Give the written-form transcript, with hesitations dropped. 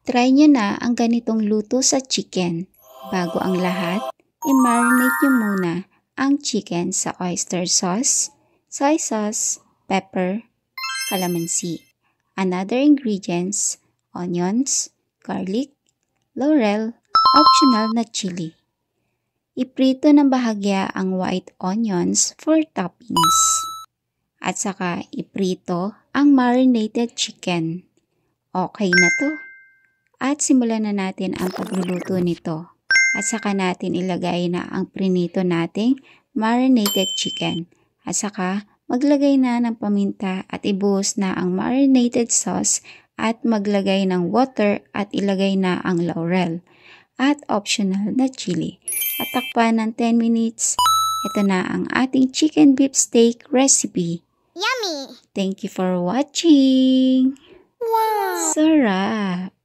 I-try nyo na ang ganitong luto sa chicken. Bago ang lahat, i-marinate nyo muna ang chicken sa oyster sauce, soy sauce, pepper, calamansi. Another ingredients, onions, garlic, laurel, optional na chili. Iprito ng bahagya ang white onions for toppings. At saka iprito ang marinated chicken. Okay na to. At simulan na natin ang pagluluto nito. At saka natin ilagay na ang prinito nating marinated chicken. At saka maglagay na ng paminta at ibuhos na ang marinated sauce at maglagay ng water at ilagay na ang laurel at optional na chili. At takpan ng 10 minutes. Ito na ang ating chicken beef steak recipe. Yummy! Thank you for watching! Wow! Sarap!